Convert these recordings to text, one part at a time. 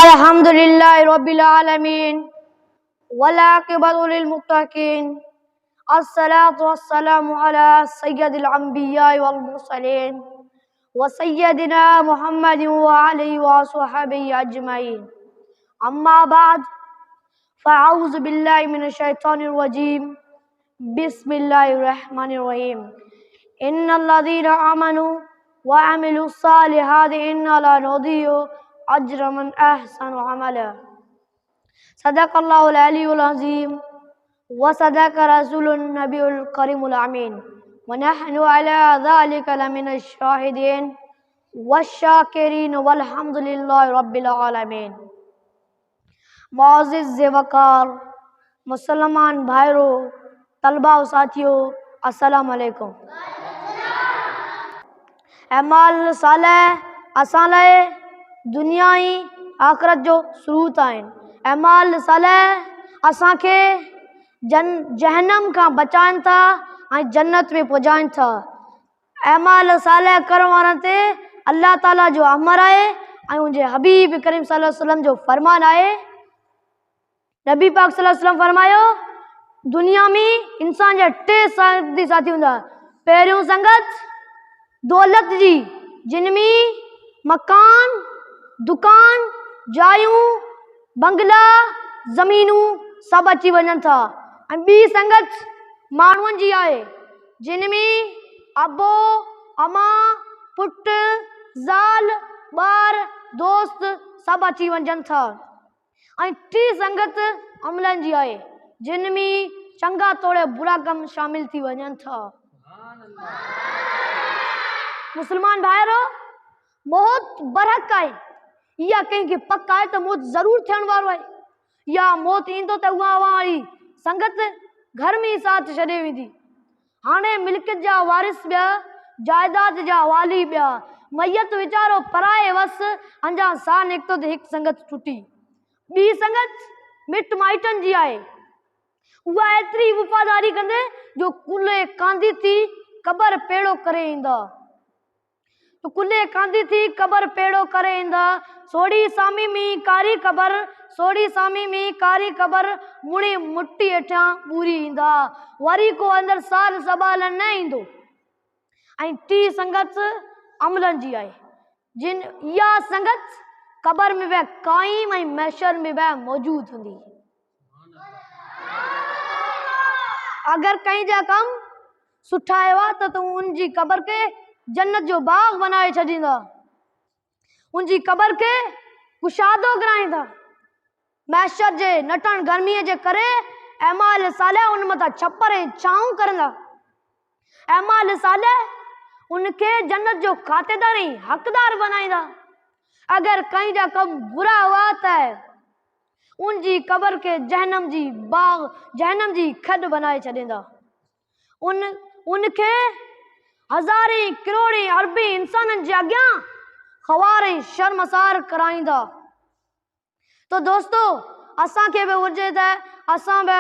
अल्हम्दुलिल्लाहि रब्बिल आलमीन वला आक़िबतु लिल मुत्तक़ीन अस्सलातु वस्सलामु अला सय्यदिल अंबिया वल मुरसलीन व सय्यदिना मुहम्मदिन व आलिहि व अस्हाबिहि अजमईन अम्मा बाद फ़अऊज़ु बिल्लाहि मिनश शैतानिर रजीम बिस्मिल्लाहिर रहमानिर रहीम इन्नल्लज़ीना आमनु व अमिलुस सालिहाति इन्ना ला नुज़ीउ अज्र मन अहसन अमला सदक़ल्लाहुल अलीयुल अज़ीम व सदक़ रसूलुन नबियुल करीमुल अमीन व नहनु अला ज़ालिका लमिनश शाहिदीन वश्शाकिरीन वल्हम्दुलिल्लाहि रब्बिल आलमीन। मुअज़्ज़िज़ वक़ार मुसलमान भाइयों, तलबा और साथियों, अस्सलामु अलैकुम। अमाल सालह असां लाइ दुनियाई आख़िरत जो सुरूत आहिनि। अमाल सालह असांखे जहन्नम खां बचाइनि था ऐं जन्नत में पहुचाइनि था। अमाल सालह करण वारनि ते अल्लाह ताला जो अमर आहे ऐं उनजे हबीब करीम सल्लल्लाहु अलैहि वसल्लम जो फरमान आहे। नबी पाक सल्लल्लाहु अलैहि वसल्लम फरमायो, दुनिया में इंसान जा टे साथी हूंदा। पहिरियों संगत दौलत जी, जिन में मकान, दुकान, जायूं, बंगला, ज़मीनूं सभु अची वञनि था। ऐं ॿी संगत माण्हुनि जी आहे, जिन में अबो, अमा, पुट, ज़ाल, ॿार, दोस्त सभु अची वञनि था। ऐं टी संगत अमलनि जी आहे, जिन में चङा तोड़े बुरा कम शामिल थी वञनि था। मुसलमान भाइरो, मौत बरहक आहे। इहा कंहिंखे पक आहे त मौत ज़रूर थियण वारो आहे। या मौत ईंदो त उहा वारी संगत घर में साथ छॾे वेंदी। हाणे मिल्कियत जा वारिस ॿिया, जायदाद जा वाली ॿिया, मैयत वीचारो पराए वस अंजा साह निकितो त हिकु संगत टुटी। ॿी संगत मिट माइटनि जी आहे। उहा एतिरी वफ़ादारी कंदे जो कुल्ले कांदी थी क़बर पेड़ो करे ईंदा। तो कुल्ले कांदी थी क़बर पेड़ो करे ईंदा। सोड़ी सामी में कारी क़बर, सोड़ी सामी में कारी क़बर, मुड़ी मुट्ठी हेठां ॿूरी ईंदा। वरी को अंदर साल सबाल न ईंदो। ऐं टी संगत अमलनि जी आहे, जिन इहा संगत क़बर में वह क़ाइम ऐं महशर में वह मौजूद हूंदी। अगर कहीं जा कम सुठा आया त तूं उनजी क़बर के जन्नत जो बाग बनाए छॾींदा। उनजी क़बर के कुशादो कराईंदा। महशर जे नटण गर्मीअ जे करे अमाल सालह उन मथां छपर ऐं छाऊं करंदा। अमाल सालह उनखे जन्नत जो खातेदार ऐं हक़दार बनाईंदा। अगर कहीं जा कम बुरा हुआ त उनजी क़बर के जहन्नम जी बाग, जहन्नम जी खॾ बनाए छॾींदा। उनखे हज़ारे करोड़े अरबे इंसाननि जे अॻियां ख़वार ऐं शर्मसार कराईंदा। तो दोस्तो, असांखे बि हुजे त असां बि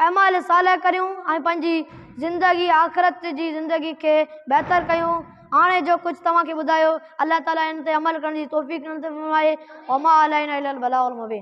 अमाल सालह करियूं ऐं पंहिंजी ज़िंदगी आख़िरत जी ज़िंदगी खे बहितर कयूं। हाणे जो कुझु तव्हांखे ॿुधायो, अल्लाह ताला इन ते अमल करण जी तौफ़ीक़ नसीब फरमाए। वमा अलैना इल्लल बलागुल मुबीन।